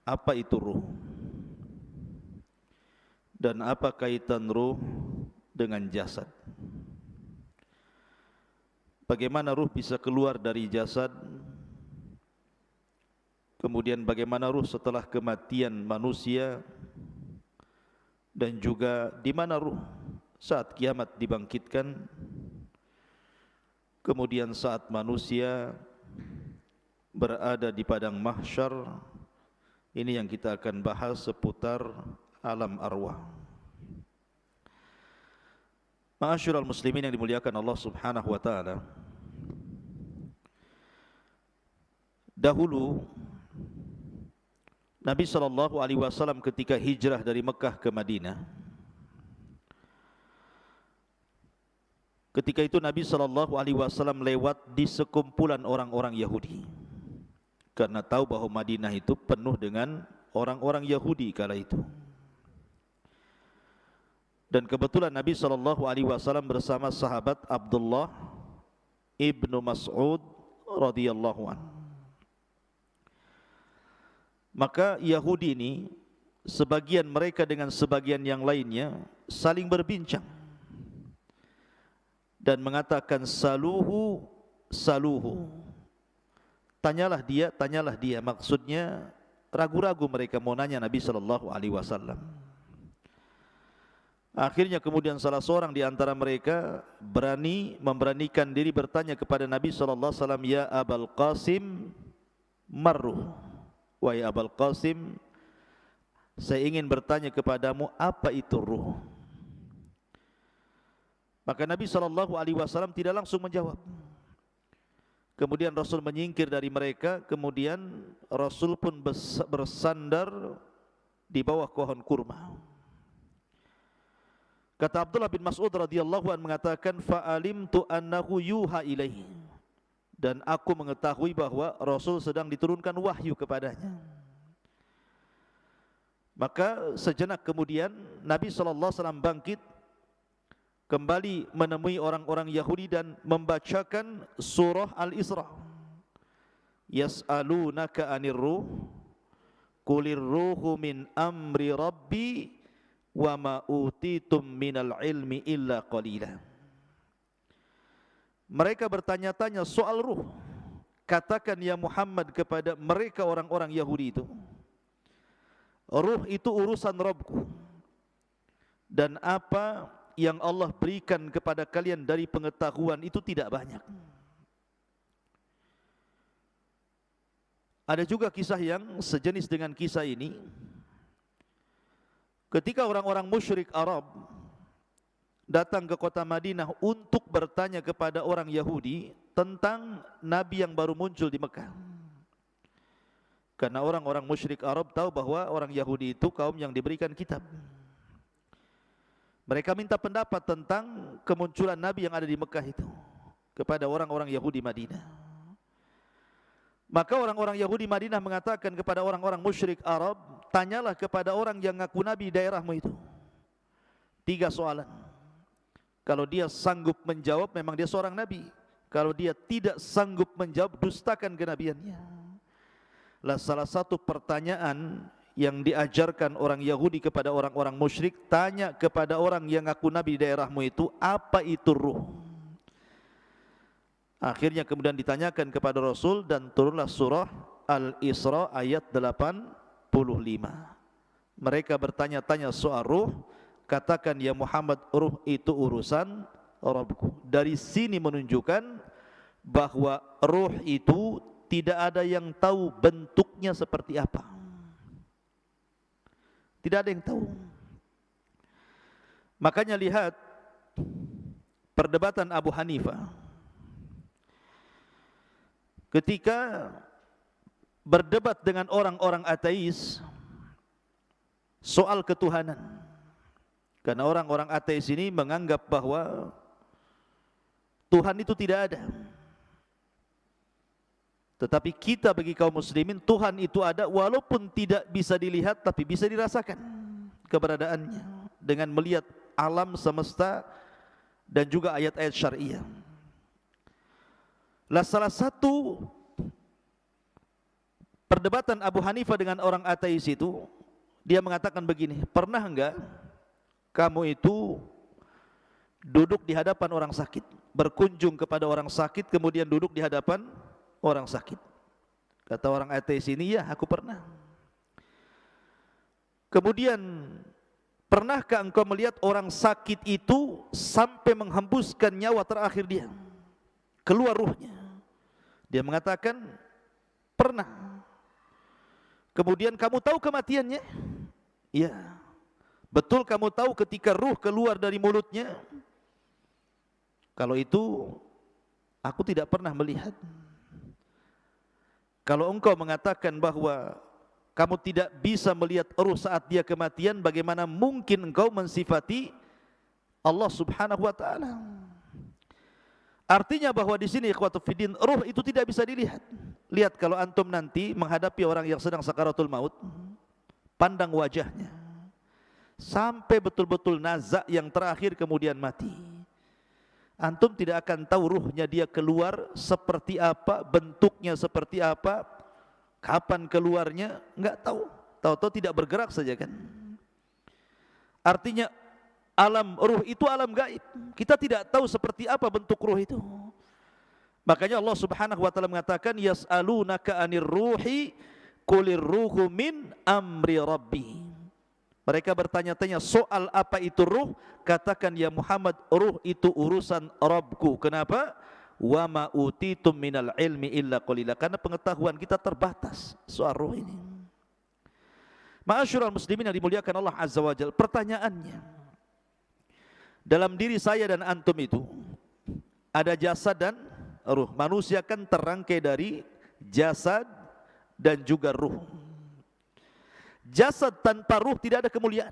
apa itu ruh dan apa kaitan ruh dengan jasad. Bagaimana ruh bisa keluar dari jasad, kemudian bagaimana ruh setelah kematian manusia, dan juga di mana ruh saat kiamat dibangkitkan, kemudian saat manusia berada di padang mahsyar. Ini yang kita akan bahas seputar alam arwah. Ma'asyiral muslimin yang dimuliakan Allah Subhanahu wa taala. Dahulu Nabi sallallahu alaihi wasallam ketika hijrah dari Mekah ke Madinah, ketika itu Nabi sallallahu alaihi wasallam lewat di sekumpulan orang-orang Yahudi. Karena tahu bahwa Madinah itu penuh dengan orang-orang Yahudi kala itu. Dan kebetulan Nabi SAW bersama sahabat Abdullah ibnu Mas'ud radhiyallahu an. Maka Yahudi ini, sebagian mereka dengan sebagian yang lainnya saling berbincang dan mengatakan saluhu, saluhu. Tanyalah dia. Maksudnya ragu-ragu mereka mau nanya Nabi SAW. Akhirnya kemudian salah seorang di antara mereka memberanikan diri bertanya kepada Nabi SAW, ya Abul Qasim, marruh. Wahai Abul Qasim, saya ingin bertanya kepadamu, apa itu ruh? Maka Nabi SAW tidak langsung menjawab. Kemudian Rasul menyingkir dari mereka, kemudian Rasul pun bersandar di bawah pohon kurma. Kata Abdullah bin Mas'ud radhiyallahu anhu mengatakan, fa'alimtu annahu yuha ilaihi, dan aku mengetahui bahwa Rasul sedang diturunkan wahyu kepadanya. Maka sejenak kemudian Nabi SAW bangkit, kembali menemui orang-orang Yahudi dan membacakan surah Al-Isra. Yas'alunaka 'anir ruh, qulir ruhu min amri rabbi wa ma utitum minal ilmi illa qalila. Mereka bertanya-tanya soal ruh. Katakan ya Muhammad kepada mereka orang-orang Yahudi itu, ruh itu urusan Rabbku, dan apa yang Allah berikan kepada kalian dari pengetahuan itu tidak banyak. Ada juga kisah yang sejenis dengan kisah ini. Ketika orang-orang musyrik Arab datang ke kota Madinah untuk bertanya kepada orang Yahudi tentang Nabi yang baru muncul di Mekah. Karena orang-orang musyrik Arab tahu bahwa orang Yahudi itu kaum yang diberikan kitab. Mereka minta pendapat tentang kemunculan Nabi yang ada di Mekah itu kepada orang-orang Yahudi Madinah. Maka orang-orang Yahudi Madinah mengatakan kepada orang-orang musyrik Arab, tanyalah kepada orang yang ngaku Nabi di daerahmu itu 3 soalan. Kalau dia sanggup menjawab, memang dia seorang Nabi. Kalau dia tidak sanggup menjawab, dustakan kenabiannya. Lah salah satu pertanyaan yang diajarkan orang Yahudi kepada orang-orang musyrik, tanya kepada orang yang ngaku Nabi di daerahmu itu, apa itu ruh? Akhirnya kemudian ditanyakan kepada Rasul dan turunlah surah Al-Isra ayat 85. Mereka bertanya-tanya soal ruh, katakan ya Muhammad, ruh itu urusan Rabbku. Dari sini menunjukkan bahwa ruh itu tidak ada yang tahu bentuknya seperti apa. Tidak ada yang tahu. Makanya lihat perdebatan Abu Hanifah. Ketika berdebat dengan orang-orang ateis soal ketuhanan. Karena orang-orang ateis ini menganggap bahwa Tuhan itu tidak ada. Tetapi kita bagi kaum muslimin, Tuhan itu ada walaupun tidak bisa dilihat, tapi bisa dirasakan keberadaannya dengan melihat alam semesta dan juga ayat-ayat syariah. Lah salah satu perdebatan Abu Hanifah dengan orang ateis itu, dia mengatakan begini, pernah enggak kamu itu duduk di hadapan orang sakit, berkunjung kepada orang sakit, kemudian duduk di hadapan orang sakit? Kata orang ateis ini, ya aku pernah. Kemudian, pernahkah engkau melihat orang sakit itu sampai menghembuskan nyawa terakhir dia, keluar ruhnya? Dia mengatakan, pernah. Kemudian kamu tahu kematiannya? Iya. Betul kamu tahu ketika ruh keluar dari mulutnya? Kalau itu, aku tidak pernah melihat. Kalau engkau mengatakan bahwa kamu tidak bisa melihat ruh saat dia kematian, bagaimana mungkin engkau mensifati Allah Subhanahu wa taala? Artinya bahwa di sini ikhwatu fiddin, ruh itu tidak bisa dilihat. Lihat kalau antum nanti menghadapi orang yang sedang sakaratul maut, pandang wajahnya sampai betul-betul nazak yang terakhir kemudian mati. Antum tidak akan tahu ruhnya dia keluar seperti apa, bentuknya seperti apa, kapan keluarnya, enggak tahu. Tahu-tahu tidak bergerak saja kan. Artinya alam ruh itu alam gaib. Kita tidak tahu seperti apa bentuk ruh itu. Makanya Allah Subhanahu wa taala mengatakan, yas'alunaka 'anir ruhi qulir ruhu min amri rabbi. Mereka bertanya-tanya soal apa itu ruh, katakan ya Muhammad, ruh itu urusan Rabbku. Kenapa? Wa ma utitum minal ilmi illa qalila. Karena pengetahuan kita terbatas soal ruh ini. Ma'asyiral muslimin yang dimuliakan Allah Azza wa Jalla, pertanyaannya, dalam diri saya dan antum itu ada jasad dan ruh. Manusia kan terangkai dari jasad dan juga ruh. Jasad tanpa ruh tidak ada kemuliaan.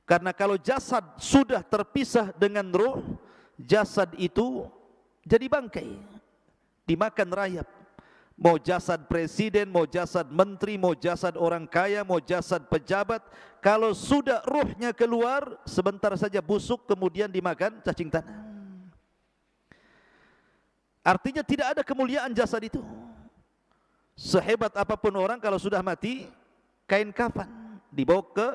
Karena kalau jasad sudah terpisah dengan ruh, jasad itu jadi bangkai, dimakan rayap. Mau jasad presiden, mau jasad menteri, mau jasad orang kaya, mau jasad pejabat, kalau sudah ruhnya keluar, sebentar saja busuk, kemudian dimakan cacing tanah. Artinya tidak ada kemuliaan jasad itu. Sehebat apapun orang, kalau sudah mati, kain kafan dibawa ke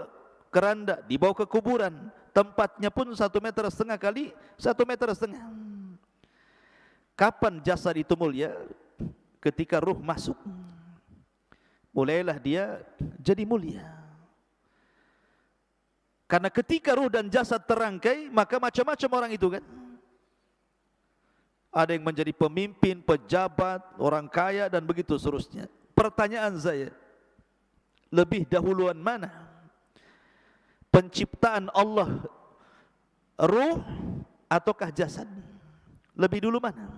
keranda, dibawa ke kuburan, tempatnya pun 1,5 meter kali 1,5 meter. Kapan jasad itu mulia? Ketika ruh masuk, mulailah dia jadi mulia. Karena ketika ruh dan jasad terangkai, maka macam-macam orang itu kan. Ada yang menjadi pemimpin, pejabat, orang kaya dan begitu seterusnya. Pertanyaan saya, lebih dahuluan mana? Penciptaan Allah ruh ataukah jasad? Lebih dulu mana?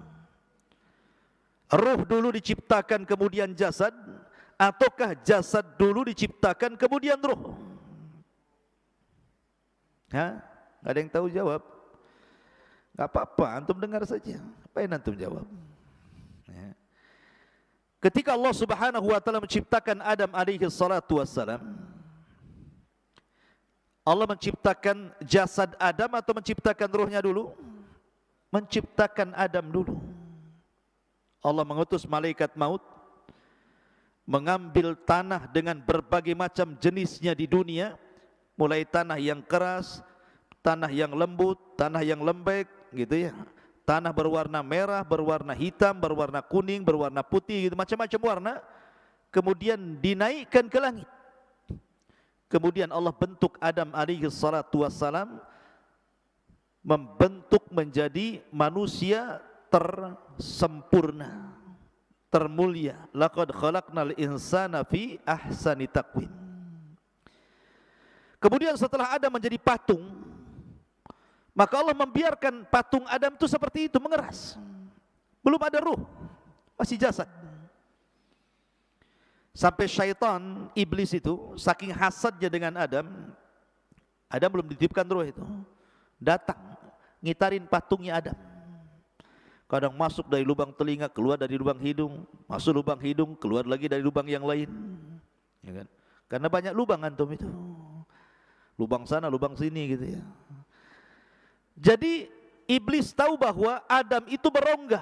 Ruh dulu diciptakan kemudian jasad, ataukah jasad dulu diciptakan kemudian ruh? Hah? Gak ada yang tahu jawab? Gak apa-apa, antum dengar saja. Apa yang antum jawab? Ya. Ketika Allah Subhanahu wa taala menciptakan Adam alaihi salatu wassalam, Allah menciptakan jasad Adam atau menciptakan ruhnya dulu? Menciptakan Adam dulu. Allah mengutus malaikat maut, mengambil tanah dengan berbagai macam jenisnya di dunia, mulai tanah yang keras, tanah yang lembut, tanah yang lembek, gitu ya. Tanah berwarna merah, berwarna hitam, berwarna kuning, berwarna putih, gitu, macam-macam warna. Kemudian dinaikkan ke langit. Kemudian Allah bentuk Adam alaihi salatu wassalam, membentuk menjadi manusia tersempurna, termulia. Laqad khalaqnal insana fi ahsani taqwim. Kemudian setelah Adam menjadi patung, maka Allah membiarkan patung Adam itu seperti itu, mengeras. Belum ada ruh, masih jasad. Sampai syaitan, iblis itu, saking hasadnya dengan Adam, Adam belum dititipkan ruh itu, datang, ngitarin patungnya Adam. Kadang masuk dari lubang telinga, keluar dari lubang hidung, masuk lubang hidung, keluar lagi dari lubang yang lain, ya kan? Karena banyak lubang antum itu, lubang sana, lubang sini gitu ya. Jadi iblis tahu bahwa Adam itu berongga,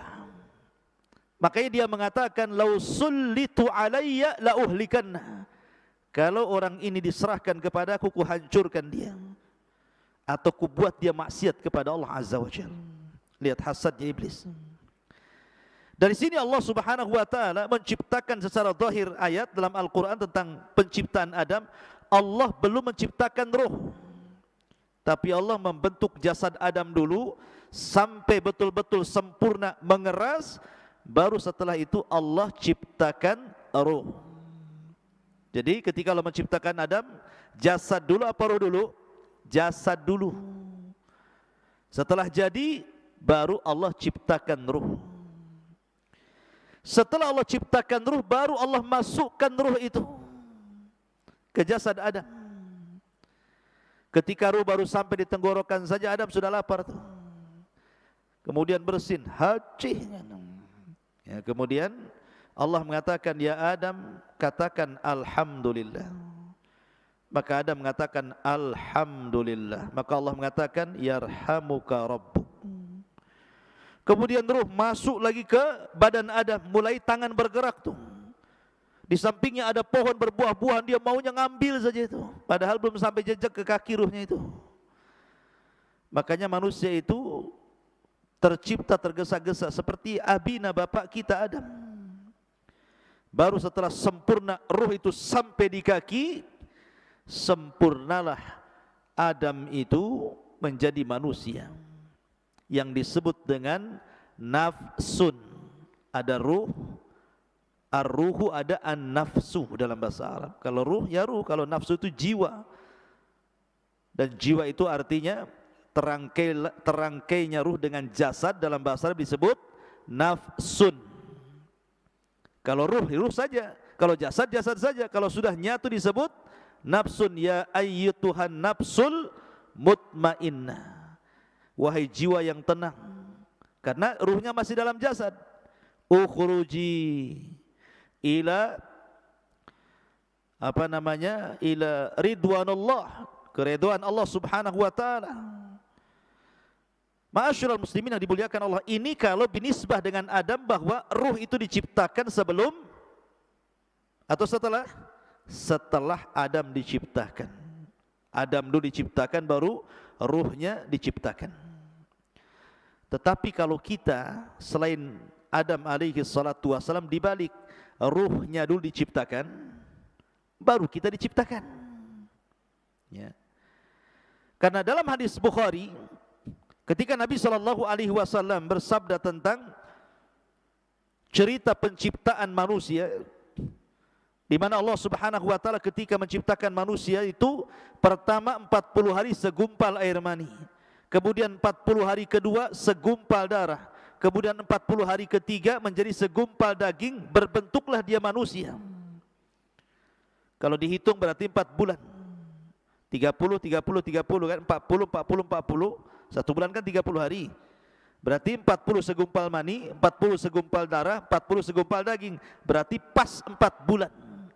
Makanya dia mengatakan lau sullitu alayya la uhlikanna. Kalau orang ini diserahkan kepadaku, ku hancurkan dia, atau ku buat dia maksiat kepada Allah Azza wa Jalla. Lihat hasadnya iblis. Dari sini Allah Subhanahu wa taala menciptakan secara zahir ayat dalam Al-Qur'an tentang penciptaan Adam. Allah belum menciptakan ruh, tapi Allah membentuk jasad Adam dulu sampai betul-betul sempurna mengeras, baru setelah itu Allah ciptakan ruh. Jadi ketika Allah menciptakan Adam, jasad dulu apa ruh dulu? Jasad dulu. Setelah jadi, baru Allah ciptakan ruh. Setelah Allah ciptakan ruh, baru Allah masukkan ruh itu ke jasad Adam. Ketika ruh baru sampai di tenggorokan saja, Adam sudah lapar tuh. Kemudian bersin, haji. Ya, kemudian Allah mengatakan, ya Adam, katakan alhamdulillah. Maka Adam mengatakan alhamdulillah. Maka Allah mengatakan yarhamuka rabbuk. Kemudian ruh masuk lagi ke badan Adam, mulai tangan bergerak tuh. Di sampingnya ada pohon berbuah-buahan, dia maunya ngambil saja itu, padahal belum sampai jejak ke kaki ruhnya itu. Makanya manusia itu tercipta tergesa-gesa seperti abina bapak kita Adam. Baru setelah sempurna ruh itu sampai di kaki, sempurnalah Adam itu menjadi manusia yang disebut dengan nafsun. Ada ruh, ar-ruhu, ada an-nafsu dalam bahasa Arab. Kalau ruh ya ruh, kalau nafsu itu jiwa. Dan jiwa itu artinya terangkainya ruh dengan jasad, dalam bahasa Arab disebut nafsun. Kalau ruh, ruh saja. Kalau jasad, jasad saja. Kalau sudah nyatu disebut nafsun. Ya ayyutuhan nafsul mutmainnah. Wahai jiwa yang tenang, karena ruhnya masih dalam jasad. Ukhruji ila ila ridwanullah, keridhaan Allah Subhanahu wa taala. Ma'asyiral muslimin yang dimuliakan Allah, ini kalau binisbah dengan Adam, bahwa ruh itu diciptakan sebelum atau setelah? Setelah Adam diciptakan. Adam dulu diciptakan, baru ruhnya diciptakan. Tetapi kalau kita selain Adam alaihi salatu wassalam, dibalik, ruhnya dulu diciptakan, baru kita diciptakan. Ya. Karena dalam hadis Bukhari, ketika Nabi SAW bersabda tentang cerita penciptaan manusia, di mana Allah Subhanahu wa taala ketika menciptakan manusia itu, pertama 40 hari segumpal air mani, kemudian 40 hari kedua segumpal darah, kemudian 40 hari ketiga menjadi segumpal daging, berbentuklah dia manusia. Kalau dihitung berarti 4 bulan. 30 kan, 40 1 bulan kan 30 hari. Berarti 40 segumpal mani, 40 segumpal darah, 40 segumpal daging. Berarti pas 4 bulan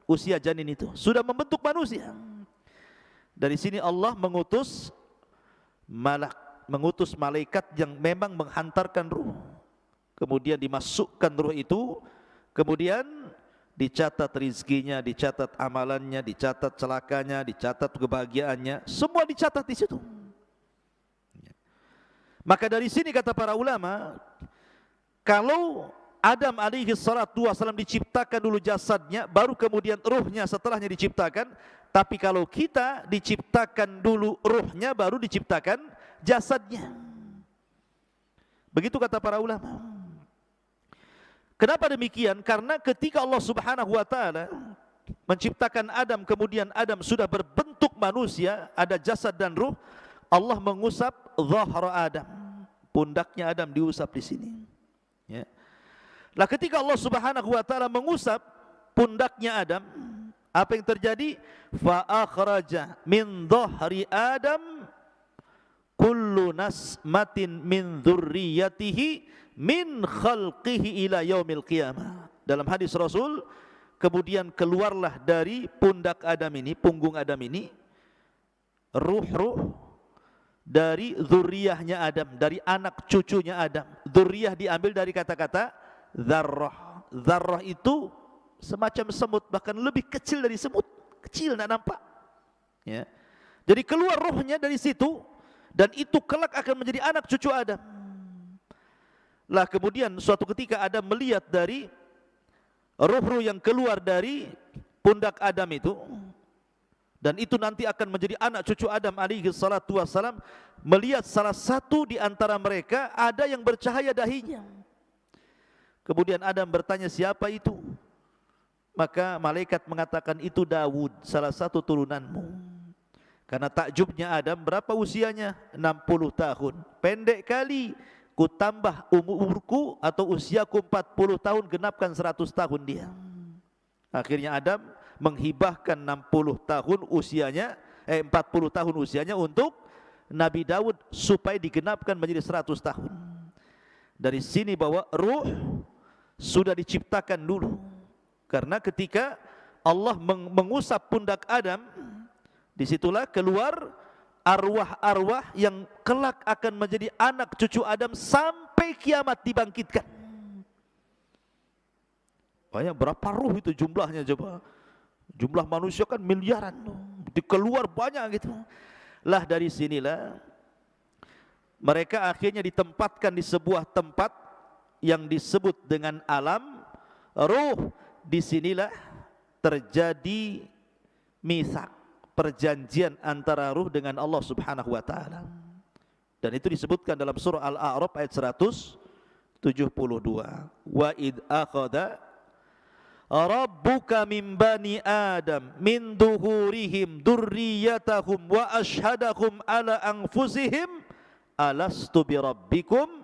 usia janin itu sudah membentuk manusia. Dari sini Allah mengutus malaikat yang memang menghantarkan ruh. Kemudian dimasukkan ruh itu, kemudian dicatat rizkinya, dicatat amalannya, dicatat celakanya, dicatat kebahagiaannya, semua dicatat di situ. Maka dari sini kata para ulama, kalau Adam alaihi salatu wassalam diciptakan dulu jasadnya, baru kemudian ruhnya setelahnya diciptakan. Tapi kalau kita diciptakan dulu ruhnya, baru diciptakan jasadnya. Begitu kata para ulama. Kenapa demikian? Karena ketika Allah Subhanahu wa taala menciptakan Adam, kemudian Adam sudah berbentuk manusia, ada jasad dan ruh, Allah mengusap zahra Adam, pundaknya Adam diusap di sini. Ya. Lah ketika Allah Subhanahu wa taala mengusap pundaknya Adam, apa yang terjadi? Fa akhraja min dhahri Adam kullu nasmatin min dzurriyyatihi min khalqihi ila yaumil qiyamah. Dalam hadis Rasul, kemudian keluarlah dari pundak Adam ini, punggung Adam ini, ruh-ruh dari zuriyahnya Adam, dari anak cucunya Adam. Zuriyah diambil dari kata-kata dzarrah. Dzarrah itu semacam semut, bahkan lebih kecil dari semut, kecil tidak nampak. Ya. Jadi keluar rohnya dari situ, dan itu kelak akan menjadi anak cucu Adam. Lah kemudian suatu ketika Adam melihat dari ruh-ruh yang keluar dari pundak Adam itu, dan itu nanti akan menjadi anak cucu Adam alaihi salatu wassalam, melihat salah satu di antara mereka ada yang bercahaya dahinya. Kemudian Adam bertanya, siapa itu? Maka malaikat mengatakan, itu Daud, salah satu turunanmu. Karena takjubnya Adam, berapa usianya? 60 tahun. Pendek kali ku tambah umurku atau usiaku 40 tahun, genapkan 100 tahun dia. Akhirnya Adam menghibahkan 60 tahun usianya, 40 tahun usianya untuk Nabi Daud supaya digenapkan menjadi 100 tahun. Dari sini bahwa ruh sudah diciptakan dulu. Karena ketika Allah mengusap pundak Adam, disitulah keluar arwah-arwah yang kelak akan menjadi anak cucu Adam sampai kiamat dibangkitkan. Banyak, berapa ruh itu jumlahnya coba? Jumlah manusia kan miliaran, dikeluar banyak gitu. Lah dari sinilah mereka akhirnya ditempatkan di sebuah tempat yang disebut dengan alam ruh. Disinilah terjadi mitsak, perjanjian antara ruh dengan Allah subhanahu wa ta'ala. Dan itu disebutkan dalam surah Al-A'raf ayat 172. Wa id akhadha rabbuka min bani Adam min duhurihim durriyatahum wa ashhadahum ala anfusihim alastu bi rabbikum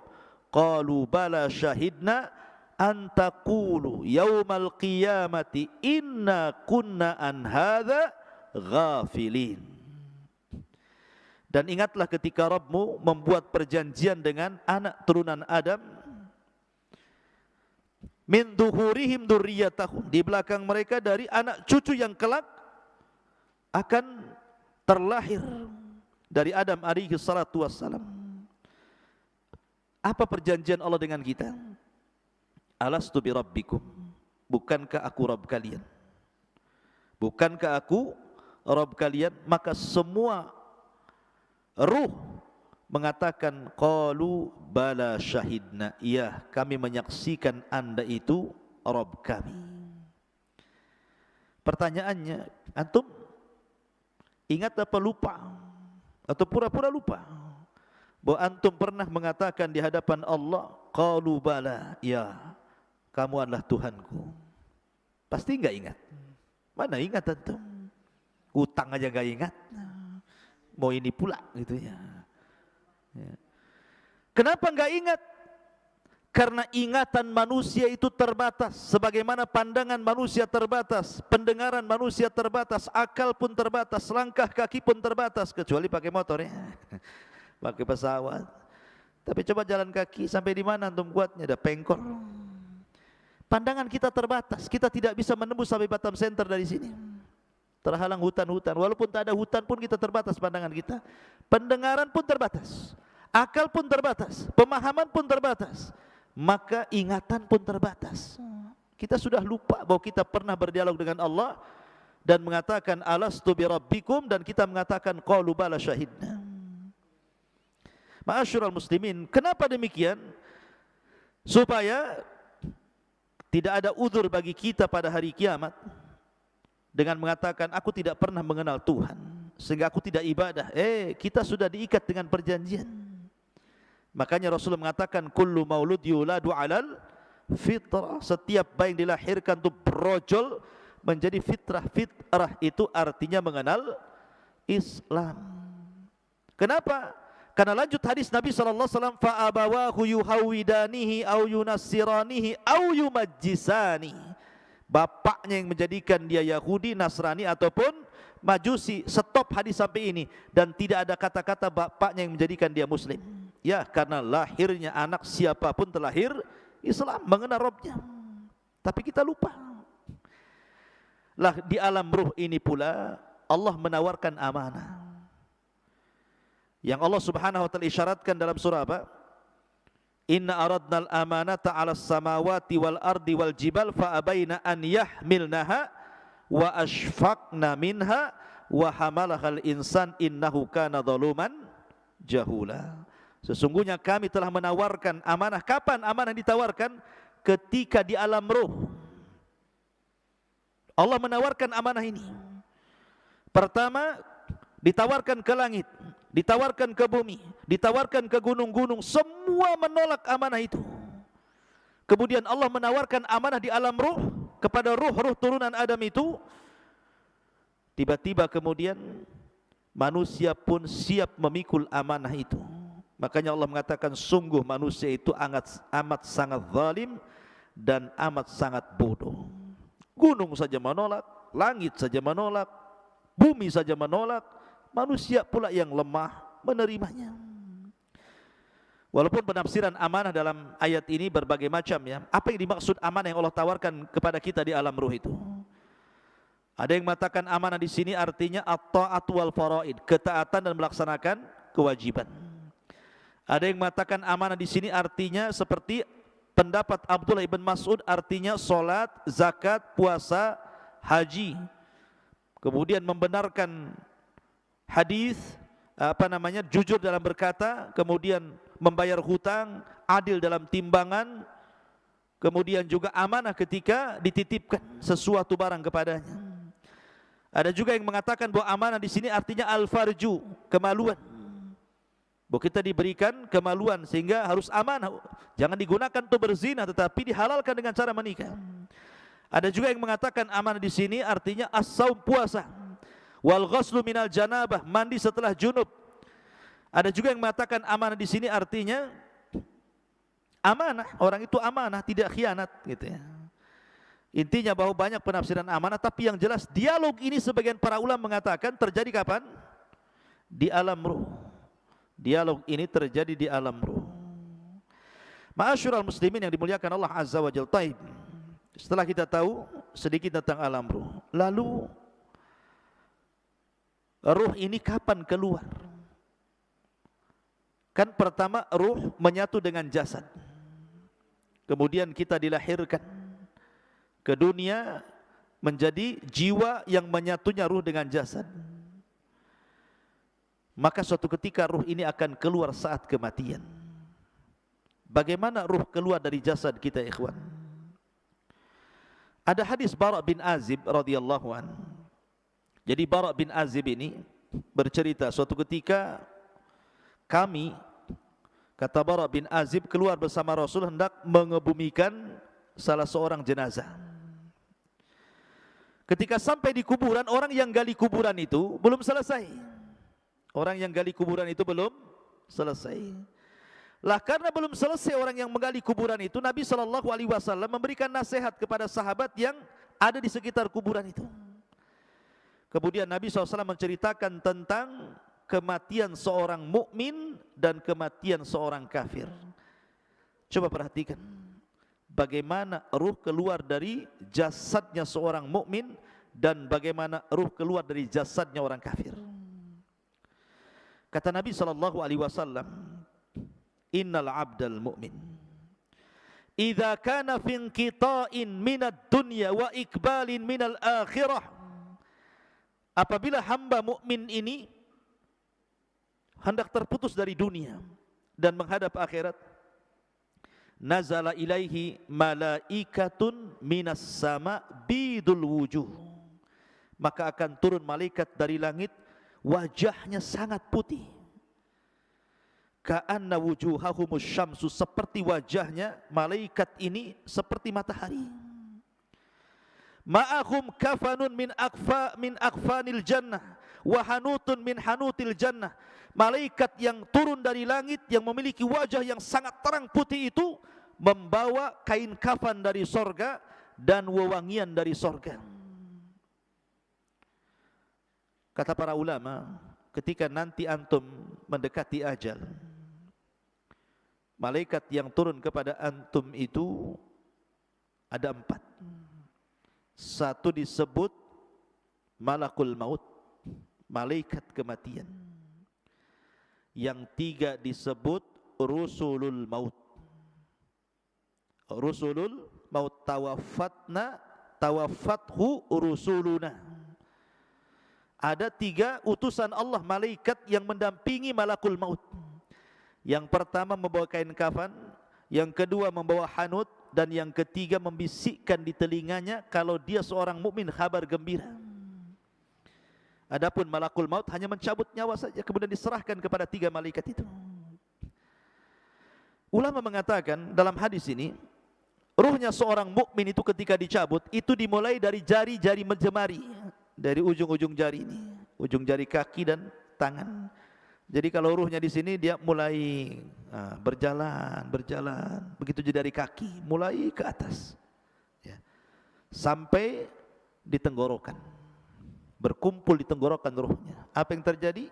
qalu bala syahidna an taqulu yaumal qiyamati inna kunna an hadza ghafilin. Dan ingatlah ketika Rabbmu membuat perjanjian dengan anak turunan Adam, min duhurihim dzurriyyatahum, di belakang mereka dari anak cucu yang kelak akan terlahir dari Adam alaihi salatu wassalam. Apa perjanjian Allah dengan kita? Alastu bi rabbikum, bukankah aku Rabb kalian? Bukankah aku Rabb kalian? Maka semua ruh mengatakan qalu bala syahidna, iya kami menyaksikan Anda itu Rabb kami. Pertanyaannya, antum ingat apa lupa? Atau pura-pura lupa bahwa antum pernah mengatakan di hadapan Allah, qalu bala, ya kamu adalah Tuhanku? Pasti enggak ingat. Mana ingat antum? Utang aja enggak ingat, mau ini pula gitu ya. Kenapa enggak ingat? Karena ingatan manusia itu terbatas, sebagaimana pandangan manusia terbatas, pendengaran manusia terbatas, akal pun terbatas, langkah kaki pun terbatas, kecuali pakai motor ya, pakai pesawat. Tapi coba jalan kaki sampai di mana antum kuatnya? Ada pengkor. Pandangan kita terbatas, kita tidak bisa menembus sampai Batam Center dari sini. Terhalang hutan-hutan, walaupun tak ada hutan pun kita terbatas pandangan kita. Pendengaran pun terbatas, akal pun terbatas, pemahaman pun terbatas, maka ingatan pun terbatas. Kita sudah lupa bahwa kita pernah berdialog dengan Allah dan mengatakan alastu bi rabbikum, dan kita mengatakan qalu bala syahidna. Ma'asyiral muslimin, kenapa demikian? Supaya tidak ada uzur bagi kita pada hari kiamat dengan mengatakan aku tidak pernah mengenal Tuhan sehingga aku tidak ibadah. Kita sudah diikat dengan perjanjian. Makanya Rasulullah mengatakan kullu maulud yuladu alal fitrah, setiap bayi yang dilahirkan itu brojol menjadi fitrah. Fitrah itu artinya mengenal Islam. Kenapa? Karena lanjut hadis Nabi SAW, fa'abawahu yuhawidanihi au yunassiranihi au yumajjisani. Bapaknya yang menjadikan dia Yahudi, Nasrani ataupun Majusi. Stop hadis sampai ini. Dan tidak ada kata-kata bapaknya yang menjadikan dia Muslim. Ya, karena lahirnya anak siapapun terlahir Islam, mengenal Rabbnya. Tapi kita lupa. Lah di alam ruh ini pula Allah menawarkan amanah yang Allah subhanahu wa ta'ala isyaratkan dalam surah apa? Inna aradnal amanata 'alas samawati wal ardi wal jibal fa abaina an yahmilnaha wa ashfaqna minha wa hamalahal insan innahu kana zaluman jahula. Sesungguhnya kami telah menawarkan amanah. Kapan amanah ditawarkan? Ketika di alam ruh. Allah menawarkan amanah ini. Pertama ditawarkan ke langit, ditawarkan ke bumi, ditawarkan ke gunung-gunung, semua menolak amanah itu. Kemudian Allah menawarkan amanah di alam ruh kepada ruh-ruh turunan Adam itu. Tiba-tiba kemudian manusia pun siap memikul amanah itu. Makanya Allah mengatakan sungguh manusia itu amat sangat zalim dan amat sangat bodoh. Gunung saja menolak, langit saja menolak, bumi saja menolak, manusia pula yang lemah menerimanya. Walaupun penafsiran amanah dalam ayat ini berbagai macam ya. Apa yang dimaksud amanah yang Allah tawarkan kepada kita di alam ruh itu? Ada yang mengatakan amanah di sini artinya at-ta'at wal faraid, ketaatan dan melaksanakan kewajiban. Ada yang mengatakan amanah di sini artinya seperti pendapat Abdullah ibn Mas'ud, artinya solat, zakat, puasa, haji. Kemudian membenarkan hadis, jujur dalam berkata, kemudian membayar hutang, adil dalam timbangan, kemudian juga amanah ketika dititipkan sesuatu barang kepadanya. Ada juga yang mengatakan bahwa amanah di sini artinya al-farju, kemaluan. Bahwa kita diberikan kemaluan sehingga harus amanah. Jangan digunakan untuk berzina, tetapi dihalalkan dengan cara menikah. Ada juga yang mengatakan amanah di sini artinya as-saum, puasa. Wal ghuslu minal janabah, mandi setelah junub. Ada juga yang mengatakan amanah di sini artinya amanah, orang itu amanah, tidak khianat gitu ya. Intinya bahwa banyak penafsiran amanah, tapi yang jelas dialog ini sebagian para ulama mengatakan terjadi kapan? Di alam ruh. Dialog ini terjadi di alam ruh. Ma'asyiral muslimin yang dimuliakan Allah Azza wa Jalla. Taib. Setelah kita tahu sedikit tentang alam ruh, lalu ruh ini kapan keluar? Kan pertama ruh menyatu dengan jasad. Kemudian kita dilahirkan ke dunia menjadi jiwa yang menyatunya ruh dengan jasad. Maka suatu ketika ruh ini akan keluar saat kematian. Bagaimana ruh keluar dari jasad kita, ikhwan? Ada hadis Bara' bin Azib radhiyallahu an. Jadi Bara' bin Azib ini bercerita suatu ketika kami, kata Bara' bin Azib, keluar bersama Rasul hendak mengebumikan salah seorang jenazah. Ketika sampai di kuburan, orang yang gali kuburan itu belum selesai. Orang yang gali kuburan itu belum selesai. Lah karena belum selesai orang yang menggali kuburan itu, Nabi SAW memberikan nasihat kepada sahabat yang ada di sekitar kuburan itu. Kemudian Nabi SAW menceritakan tentang kematian seorang mukmin dan kematian seorang kafir. Coba perhatikan bagaimana ruh keluar dari jasadnya seorang mukmin dan bagaimana ruh keluar dari jasadnya orang kafir. Kata Nabi SAW, innal abdal mu'min idza kana fi inqita'in minad dunya wa ikbalin minal akhirah, apabila hamba mukmin ini hendak terputus dari dunia dan menghadap akhirat, nazala ilaihi malaikatun minas sama bidul wujuh, maka akan turun malaikat dari langit, wajahnya sangat putih. Ka'anna wujuhahumus syamsu, seperti wajahnya malaikat ini seperti matahari. Ma'ahum kafanun min akfanil jannah wa hanutun min hanutil jannah. Malaikat yang turun dari langit yang memiliki wajah yang sangat terang putih itu membawa kain kafan dari sorga dan wewangian dari sorga. Kata para ulama, ketika nanti antum mendekati ajal, malaikat yang turun kepada antum itu ada 4. Satu disebut malakul maut, malaikat kematian. Yang 3 disebut rusulul maut, rusulul maut, tawaffathu rusuluna. Ada 3 utusan Allah malaikat yang mendampingi malakul maut. Yang pertama membawa kain kafan, yang kedua membawa hanut, dan yang ketiga membisikkan di telinganya kalau dia seorang mukmin kabar gembira. Adapun malakul maut hanya mencabut nyawa saja, kemudian diserahkan kepada 3 malaikat itu. Ulama mengatakan dalam hadis ini, ruhnya seorang mukmin itu ketika dicabut itu dimulai dari jari-jari jemari, dari ujung-ujung jari ini, ujung jari kaki dan tangan. Jadi kalau ruhnya di sini dia mulai berjalan, begitu juga dari kaki, mulai ke atas, ya, sampai di tenggorokan, berkumpul di tenggorokan ruhnya. Apa yang terjadi?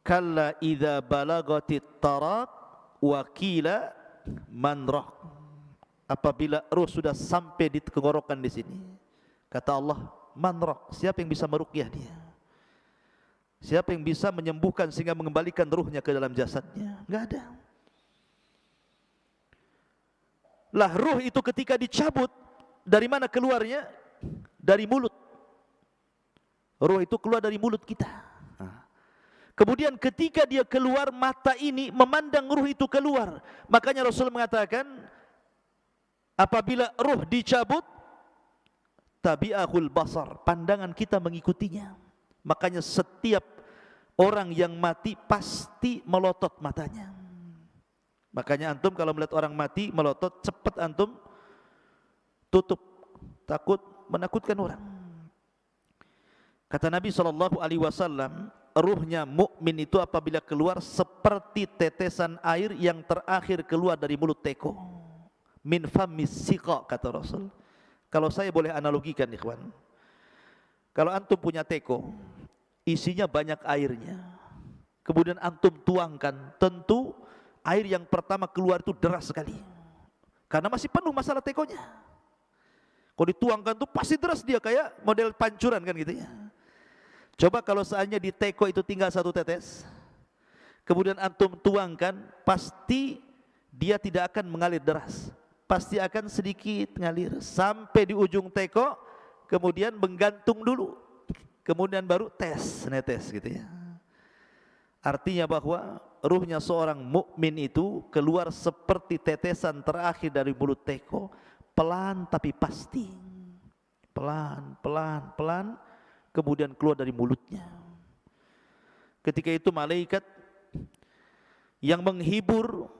Kalla idza balagatit taraq wa qila man raq. Apabila ruh sudah sampai di tenggorokan di sini, kata Allah, man raq, siapa yang bisa meruqyah dia? Siapa yang bisa menyembuhkan sehingga mengembalikan ruhnya ke dalam jasadnya? Enggak ada. Lah ruh itu ketika dicabut, dari mana keluarnya? Dari mulut. Ruh itu keluar dari mulut kita. Kemudian ketika dia keluar, mata ini memandang ruh itu keluar. Makanya Rasul mengatakan, apabila ruh dicabut, tabi'ahul basar, pandangan kita mengikutinya. Makanya setiap orang yang mati pasti melotot matanya. Makanya antum kalau melihat orang mati melotot, cepat antum tutup, takut menakutkan orang. Kata Nabi SAW, ruhnya mukmin itu apabila keluar seperti tetesan air yang terakhir keluar dari mulut teko. Min famis siqa, kata Rasul. Kalau saya boleh analogikan, ikhwan, kalau antum punya teko, isinya banyak airnya, kemudian antum tuangkan, tentu air yang pertama keluar itu deras sekali, karena masih penuh masalah tekonya. Kalau dituangkan tuh pasti deras dia, kayak model pancuran kan gitu ya. Coba kalau seandainya di teko itu tinggal 1 tetes, kemudian antum tuangkan, pasti dia tidak akan mengalir deras, pasti akan sedikit mengalir sampai di ujung teko, kemudian menggantung dulu, kemudian baru netes gitu ya. Artinya bahwa ruhnya seorang mukmin itu keluar seperti tetesan terakhir dari mulut teko, pelan tapi pasti, pelan, kemudian keluar dari mulutnya. Ketika itu malaikat yang menghibur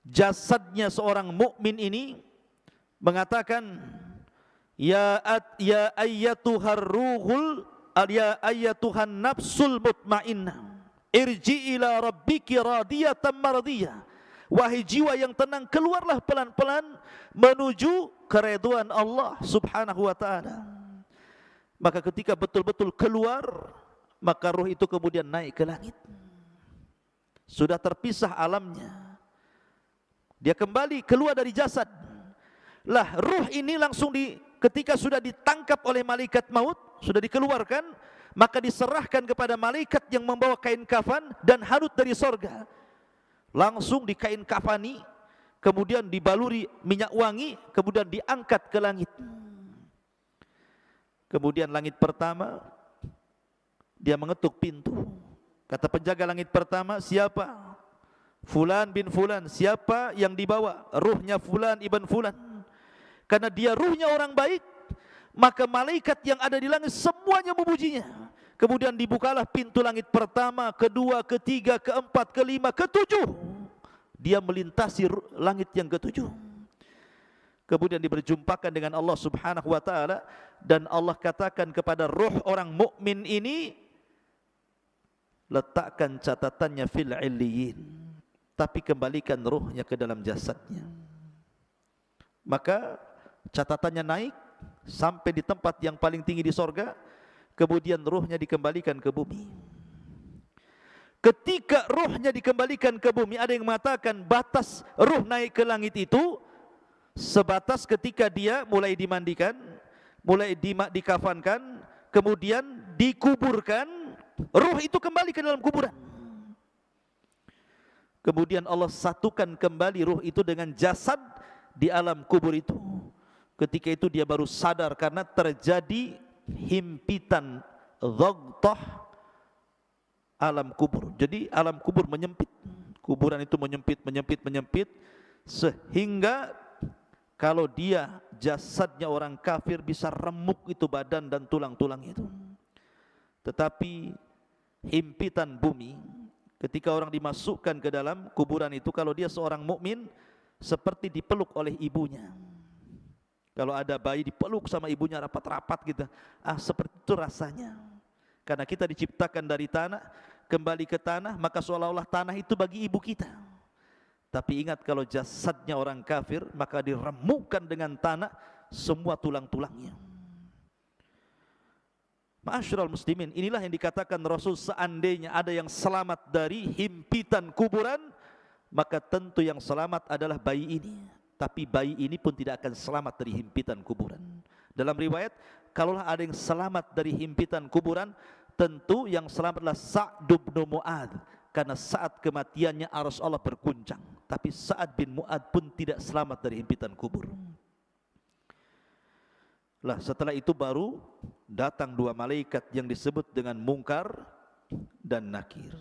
jasadnya seorang mukmin ini mengatakan, ya ayyatuhar ruhul, ya ayyatuhan nafsul mutmainnah, irji ila rabbiki radiyatan mardiyah. Wahai jiwa yang tenang, keluarlah pelan-pelan menuju keridhaan Allah Subhanahu wa taala. Maka ketika betul-betul keluar, maka ruh itu kemudian naik ke langit. Sudah terpisah alamnya, dia kembali keluar dari jasad. Lah ruh ini langsung ketika sudah ditangkap oleh malaikat maut, sudah dikeluarkan, maka diserahkan kepada malaikat yang membawa kain kafan dan hanut dari sorga. Langsung dikain kafani, kemudian dibaluri minyak wangi, kemudian diangkat ke langit. Kemudian langit pertama, dia mengetuk pintu. Kata penjaga langit pertama, siapa? Fulan bin Fulan. Siapa yang dibawa? Ruhnya Fulan ibn Fulan. Karena dia ruhnya orang baik, maka malaikat yang ada di langit semuanya memujinya. Kemudian dibukalah pintu langit pertama, kedua, ketiga, keempat, kelima, ketujuh. Dia melintasi langit yang ketujuh. Kemudian diberjumpakan dengan Allah Subhanahu wa taala, dan Allah katakan kepada ruh orang mukmin ini, letakkan catatannya fil illiyin, tapi kembalikan ruhnya ke dalam jasadnya. Maka catatannya naik sampai di tempat yang paling tinggi di sorga, kemudian ruhnya dikembalikan ke bumi. Ketika ruhnya dikembalikan ke bumi, ada yang mengatakan batas ruh naik ke langit itu sebatas ketika dia mulai dimandikan, mulai dikafankan, kemudian dikuburkan, ruh itu kembali ke dalam kuburan. Kemudian Allah satukan kembali ruh itu dengan jasad di alam kubur itu. Ketika itu dia baru sadar karena terjadi himpitan dhaghtah alam kubur. Jadi alam kubur menyempit. Kuburan itu menyempit sehingga kalau dia jasadnya orang kafir bisa remuk itu badan dan tulang-tulang itu. Tetapi himpitan bumi ketika orang dimasukkan ke dalam kuburan itu, kalau dia seorang mukmin seperti dipeluk oleh ibunya. Kalau ada bayi dipeluk sama ibunya rapat-rapat gitu, seperti itu rasanya. Karena kita diciptakan dari tanah, kembali ke tanah, maka seolah-olah tanah itu bagi ibu kita. Tapi ingat, kalau jasadnya orang kafir, maka diremukkan dengan tanah semua tulang-tulangnya. Ma'asyiral muslimin, inilah yang dikatakan Rasul, seandainya ada yang selamat dari himpitan kuburan, maka tentu yang selamat adalah bayi ini. Tapi bayi ini pun tidak akan selamat dari himpitan kuburan. Dalam riwayat, kalaulah ada yang selamat dari himpitan kuburan, tentu yang selamat adalah Sa'd bin Mu'adz, karena saat kematiannya arus Allah berguncang. Tapi Sa'ad bin Mu'adz pun tidak selamat dari himpitan kubur. Lah setelah itu baru datang dua malaikat yang disebut dengan Munkar dan Nakir.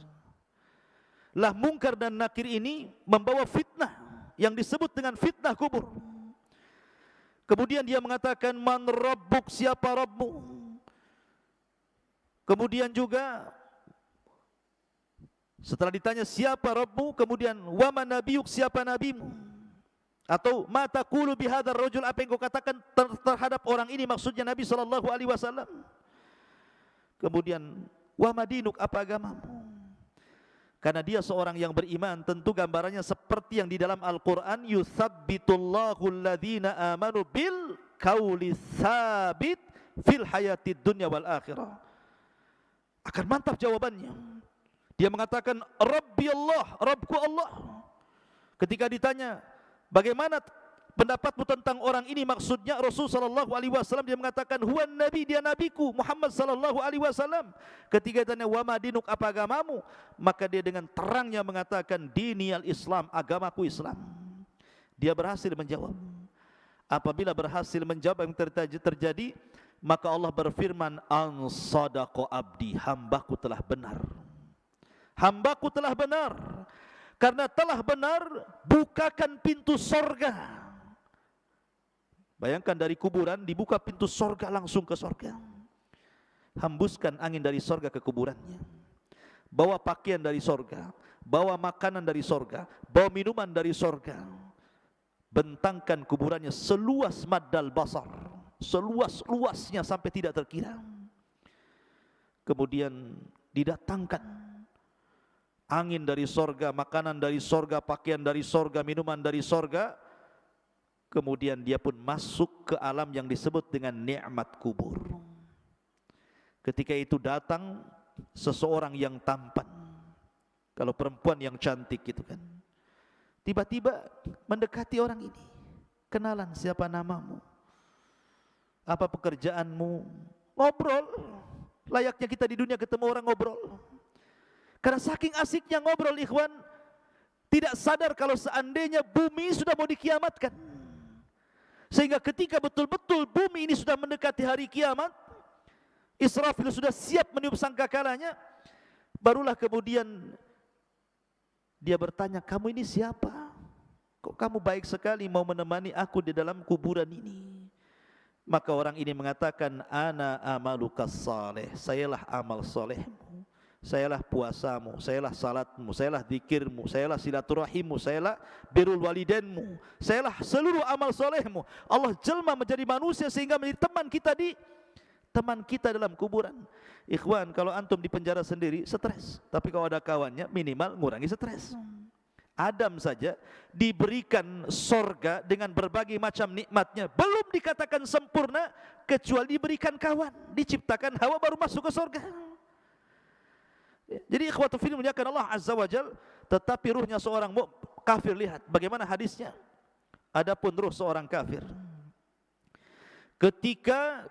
Lah Munkar dan Nakir ini membawa fitnah yang disebut dengan fitnah kubur. Kemudian dia mengatakan, man rabbuk, siapa Rabbmu? Kemudian juga setelah ditanya siapa Rabbmu, kemudian wa man nabiyuk, siapa nabimu? Atau ma taqulu bihadzal rajul, apa yang kau katakan terhadap orang ini, maksudnya Nabi SAW. Kemudian wa madinuk, apa agamamu? Karena dia seorang yang beriman, tentu gambarannya seperti yang di dalam Al-Quran, yuthabbitullahu alladhina amanu bil qawli tsabit fil hayatid dunya wal akhirah. Akan mantap jawabannya. Dia mengatakan Rabbi Allah, Rabbku Allah. Ketika ditanya bagaimana pendapatmu tentang orang ini, maksudnya Rasul SAW, dia mengatakan huwan nabi, dia nabiku Muhammad SAW. Ketika ditanya wa madinuk, apa agamamu, maka dia dengan terangnya mengatakan diniyal Islam, agamaku Islam. Dia berhasil menjawab. Apabila berhasil menjawab yang terjadi, maka Allah berfirman, an sadaqa abdi, hambaku telah benar. Hambaku telah benar. Karena telah benar, bukakan pintu sorga. Bayangkan dari kuburan dibuka pintu sorga, langsung ke sorga. Hembuskan angin dari sorga ke kuburannya. Bawa pakaian dari sorga, bawa makanan dari sorga, bawa minuman dari sorga. Bentangkan kuburannya seluas maddal basar, seluas-luasnya sampai tidak terkira. Kemudian didatangkan angin dari sorga, makanan dari sorga, pakaian dari sorga, minuman dari sorga. Kemudian dia pun masuk ke alam yang disebut dengan nikmat kubur. Ketika itu datang seseorang yang tampan, kalau perempuan yang cantik gitu kan, tiba-tiba mendekati orang ini. Kenalan, siapa namamu? Apa pekerjaanmu? Ngobrol. Layaknya kita di dunia ketemu orang ngobrol. Karena saking asiknya ngobrol, ikhwan, tidak sadar kalau seandainya bumi sudah mau dikiamatkan. Sehingga ketika betul-betul bumi ini sudah mendekati hari kiamat, Israfil sudah siap meniup sangkakalanya, barulah kemudian dia bertanya, kamu ini siapa? Kok kamu baik sekali mau menemani aku di dalam kuburan ini? Maka orang ini mengatakan, ana amalukas saleh, sayalah amal solehmu. Sayalah puasamu, sayalah salatmu, sayalah zikirmu, sayalah silaturahimmu, sayalah birrul walidainmu, sayalah seluruh amal solehmu. Allah jelma menjadi manusia sehingga menjadi teman kita dalam kuburan. Ikhwan, kalau antum di penjara sendiri stres, tapi kalau ada kawannya minimal ngurangi stres. Adam saja diberikan sorga dengan berbagai macam nikmatnya, belum dikatakan sempurna kecuali diberikan kawan, diciptakan Hawa baru masuk ke sorga. Jadi ikhwatu fillah muliakan Allah Azza wa Jal, tetapi ruhnya seorang kafir, lihat bagaimana hadisnya. Adapun ruh seorang kafir, ketika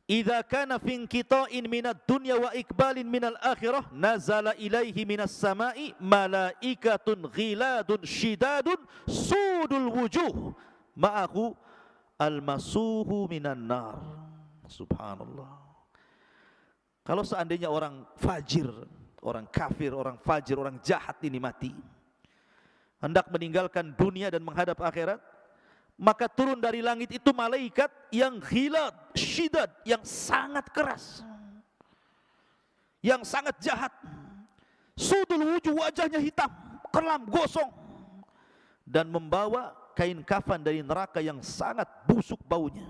idza kana fi inqita'in minad dunya wa iqbalin minal akhirah nazala ilaihi minas sama'i malaikatun ghiladun shidadun sudul wujuh ma'ahu al-masuhu minan nar. Subhanallah. Kalau seandainya orang fajir, orang kafir, orang fajir, orang jahat ini mati, hendak meninggalkan dunia dan menghadap akhirat, maka turun dari langit itu malaikat yang ghilad, syidad, yang sangat keras, yang sangat jahat. Sudul wujuh, wajahnya hitam, kelam, gosong, dan membawa kain kafan dari neraka yang sangat busuk baunya.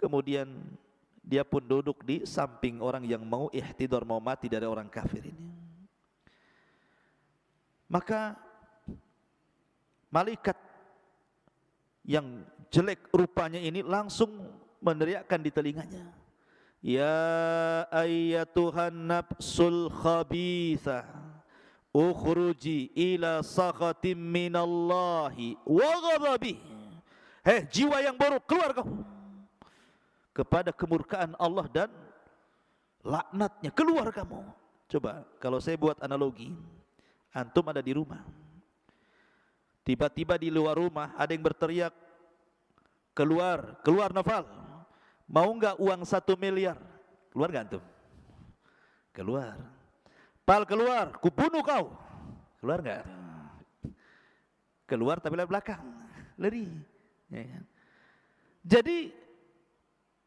Kemudian dia pun duduk di samping orang yang mau ihtidar, mau mati dari orang kafir ini. Maka malaikat yang jelek rupanya ini langsung meneriakkan di telinganya, ya ayyatuhan nafsul khabithah ukhruji ila sakhatim minallahi wa ghadabih. Hei jiwa yang buruk, keluar kau kepada kemurkaan Allah dan laknatnya, keluar kamu. Coba kalau saya buat analogi, antum ada di rumah, tiba-tiba di luar rumah ada yang berteriak, keluar, keluar Noval, mau enggak uang 1 miliar? Keluar enggak antum? Keluar. Pal, keluar, kubunuh kau. Keluar enggak? Keluar tapi lewat belakang, lari. Ya kan? Jadi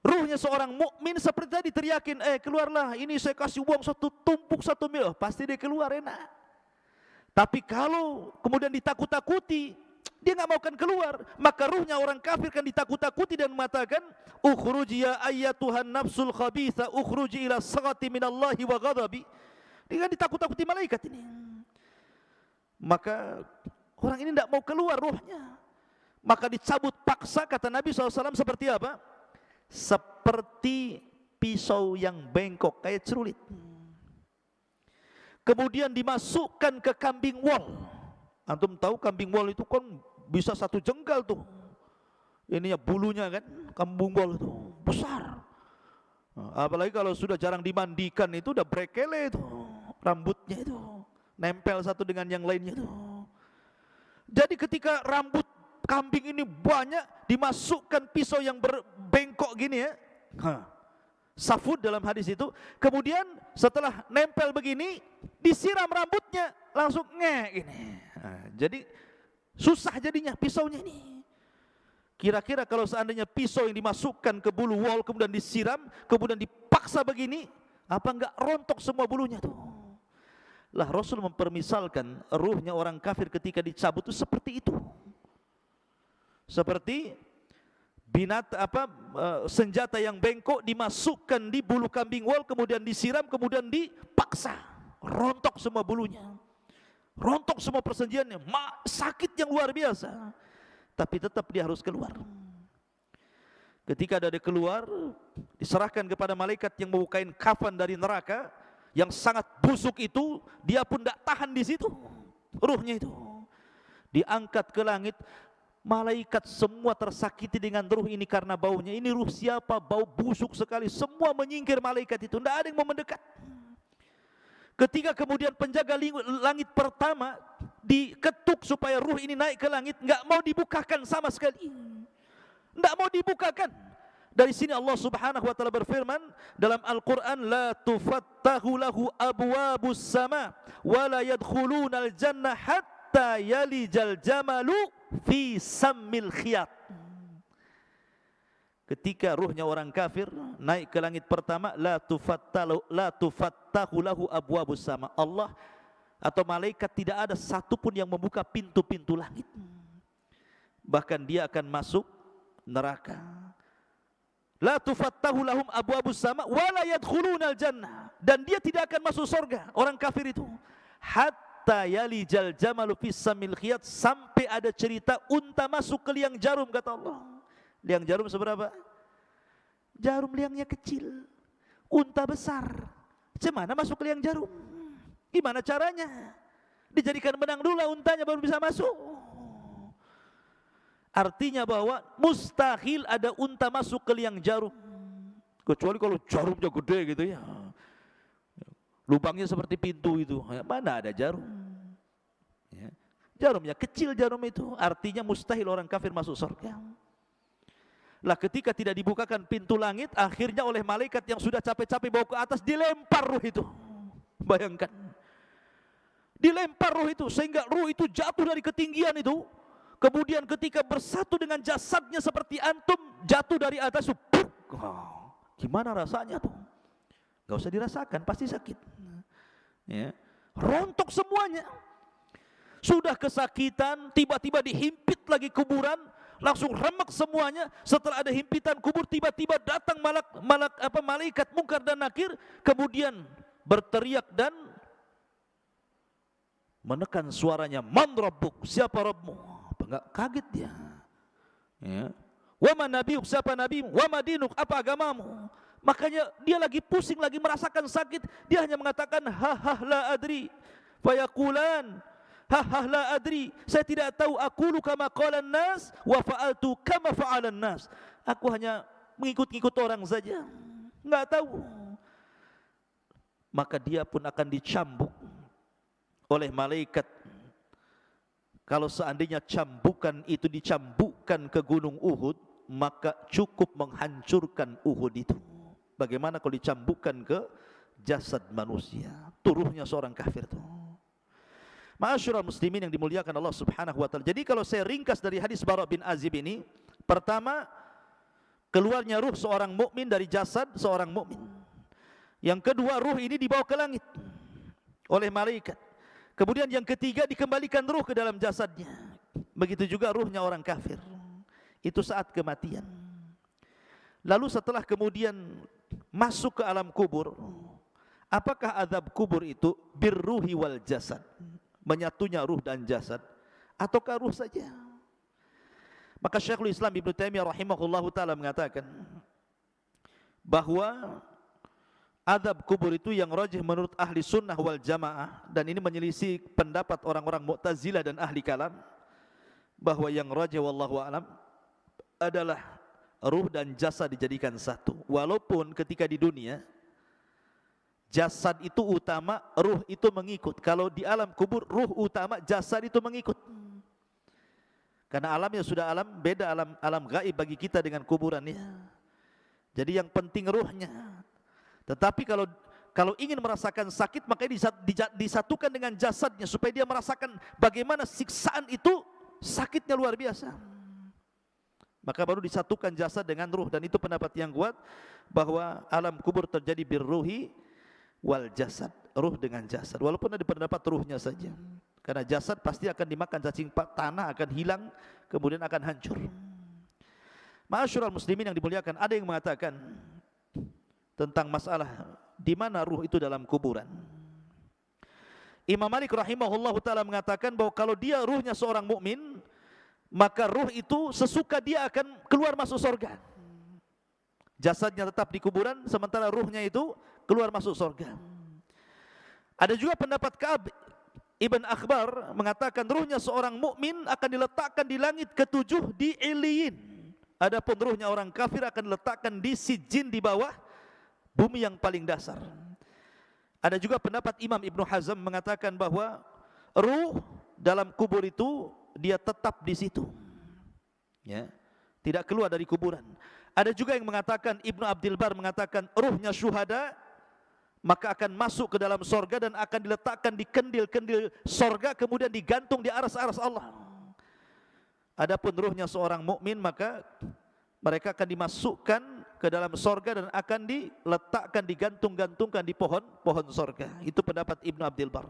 ruhnya seorang mukmin seperti tadi teriakin, keluarlah, ini saya kasih uang tumpuk 1 miliar, pasti dia keluar enak. Tapi kalau kemudian ditakut-takuti, dia nggak mau kan keluar, maka ruhnya orang kafir kan ditakut-takuti dan mengatakan, ukhruji ya ayyatuhan nafsul khabitha ukhruji ila saghati minallahi wa ghadabi. Dia kan ditakut-takuti malaikat ini. Maka orang ini tidak mau keluar ruhnya, maka dicabut paksa, kata Nabi SAW, seperti apa? Seperti pisau yang bengkok, kayak cerulit. Kemudian dimasukkan ke kambing wol. Antum tahu kambing wol itu kan bisa 1 jengkal tuh. Ininya bulunya kan, kambing wol itu besar. Apalagi kalau sudah jarang dimandikan itu udah brekele itu, rambutnya itu nempel satu dengan yang lainnya itu. Jadi ketika rambut kambing ini banyak, dimasukkan pisau yang berbengkok gini ya, safud dalam hadis itu. Kemudian setelah nempel begini, disiram rambutnya, langsung gini. Jadi susah jadinya pisaunya ini. Kira-kira kalau seandainya pisau yang dimasukkan ke bulu wol, kemudian disiram, kemudian dipaksa begini, apa enggak rontok semua bulunya tuh? Lah Rasul mempermisalkan ruhnya orang kafir ketika dicabut itu seperti itu. Seperti senjata yang bengkok dimasukkan di bulu kambing wol, kemudian disiram, kemudian dipaksa, rontok semua bulunya, rontok semua persendiannya, sakit yang luar biasa. Tapi tetap dia harus keluar. Ketika dia keluar, diserahkan kepada malaikat yang membawa kain kafan dari neraka yang sangat busuk itu. Dia pun tidak tahan di situ, ruhnya itu diangkat ke langit. Malaikat semua tersakiti dengan ruh ini karena baunya. Ini ruh siapa? Bau busuk sekali. Semua menyingkir malaikat itu, tidak ada yang mau mendekat. Ketika kemudian penjaga langit pertama diketuk supaya ruh ini naik ke langit, nggak mau dibukakan sama sekali, nggak mau dibukakan. Dari sini Allah Subhanahu wa taala berfirman dalam Al-Qur'an, la tufattahu lahu abwabus sama wa la yadkhulunal jannah hatta yalijal jamalu fi sammil khiyat. Ketika ruhnya orang kafir naik ke langit pertama, la tufattahu lahu abwabus sama. Allah atau malaikat tidak ada satupun yang membuka pintu-pintu langit. Bahkan dia akan masuk neraka. La tufattahu lahum abwabus sama wa la yadkhulunal jannah, dan dia tidak akan masuk surga orang kafir itu hatta yalijal jamalu fis samil khiyat, sampai ada cerita unta masuk ke liang jarum, kata Allah. Liang jarum seberapa? Jarum liangnya kecil, unta besar. Gimana masuk ke liang jarum? Gimana caranya? Dijadikan benang dulu untanya baru bisa masuk. Artinya bahwa mustahil ada unta masuk ke liang jarum. Kecuali kalau jarumnya gede gitu ya. Lubangnya seperti pintu itu. Mana ada jarum? Ya. Jarumnya kecil, jarum itu. Artinya mustahil orang kafir masuk surga. Lah ketika tidak dibukakan pintu langit, akhirnya oleh malaikat yang sudah capek-capek bawa ke atas, dilempar ruh itu. Bayangkan. Dilempar ruh itu, sehingga ruh itu jatuh dari ketinggian itu. Kemudian ketika bersatu dengan jasadnya seperti antum, jatuh dari atas. Gimana rasanya tuh? Gak usah dirasakan, pasti sakit. Ya. Rontok semuanya. Sudah kesakitan, tiba-tiba dihimpit lagi kuburan, langsung remek semuanya. Setelah ada himpitan kubur, tiba-tiba datang malaikat Munkar dan Nakir, kemudian berteriak dan menekan suaranya, "Man rabbuk?" Siapa Rabbmu? Enggak kaget dia. Ya. "Wa man nabiyuk?" Siapa nabimu? "Wa ma dinuk?" Apa agamamu? Makanya dia lagi pusing, lagi merasakan sakit, dia hanya mengatakan, "Ha la adri." Fayaqulan, "Ha la adri." Saya tidak tahu. "Aqulu kama qalan nas wa fa'altu kama fa'alan nas." Aku hanya mengikut-ikut orang saja, enggak tahu. Maka dia pun akan dicambuk oleh malaikat. Kalau seandainya cambukan itu dicambukkan ke gunung Uhud, maka cukup menghancurkan Uhud itu. Bagaimana kalau dicambukkan ke jasad manusia? Turuhnya seorang kafir itu. Ma'asyiral muslimin yang dimuliakan Allah Subhanahu wa taala. Jadi kalau saya ringkas dari hadis Bara' bin Azib ini, pertama, keluarnya ruh seorang mukmin dari jasad seorang mukmin. Yang kedua, ruh ini dibawa ke langit oleh malaikat. Kemudian yang ketiga, dikembalikan ruh ke dalam jasadnya. Begitu juga ruhnya orang kafir. Itu saat kematian. Lalu setelah kemudian masuk ke alam kubur, apakah azab kubur itu birruhi wal jasad, menyatunya ruh dan jasad, ataukah ruh saja? Maka Syekhul Islam Ibnu Taimiyah rahimahullahu taala mengatakan bahwa azab kubur itu yang rajih menurut ahli sunnah wal jamaah, dan ini menyelisih pendapat orang-orang Mu'tazilah dan ahli kalam, bahwa yang rajih wallahu alam adalah ruh dan jasad dijadikan satu. Walaupun ketika di dunia jasad itu utama, ruh itu mengikut. Kalau di alam kubur ruh utama, jasad itu mengikut. Karena alamnya sudah alam beda, alam gaib bagi kita dengan kuburannya. Jadi yang penting ruhnya. Tetapi kalau ingin merasakan sakit, maka disatukan dengan jasadnya supaya dia merasakan bagaimana siksaan itu, sakitnya luar biasa. Maka baru disatukan jasad dengan ruh, dan itu pendapat yang kuat bahwa alam kubur terjadi birruhi wal jasad, ruh dengan jasad. Walaupun ada pendapat ruhnya saja, karena jasad pasti akan dimakan cacing tanah, akan hilang, kemudian akan hancur. Ma'asyiral muslimin yang dimuliakan, ada yang mengatakan tentang masalah di mana ruh itu dalam kuburan. Imam Malik rahimahullahu taala mengatakan bahwa kalau dia ruhnya seorang mukmin, maka ruh itu sesuka dia akan keluar masuk surga. Jasadnya tetap di kuburan, sementara ruhnya itu keluar masuk surga. Ada juga pendapat Ka'ab Ibn Akhbar mengatakan ruhnya seorang mukmin akan diletakkan di langit ketujuh di Iliyin. Adapun ruhnya orang kafir akan diletakkan di Sijin, di bawah bumi yang paling dasar. Ada juga pendapat Imam Ibnu Hazm mengatakan bahwa ruh dalam kubur itu dia tetap di situ, ya, tidak keluar dari kuburan. Ada juga yang mengatakan, Ibnu Abdul Bar mengatakan ruhnya syuhada maka akan masuk ke dalam sorga dan akan diletakkan di kendil-kendil sorga, kemudian digantung di aras-aras Allah. Adapun ruhnya seorang mukmin, maka mereka akan dimasukkan ke dalam sorga dan akan diletakkan, digantung-gantungkan di pohon sorga. Itu pendapat Ibnu Abdul Bar.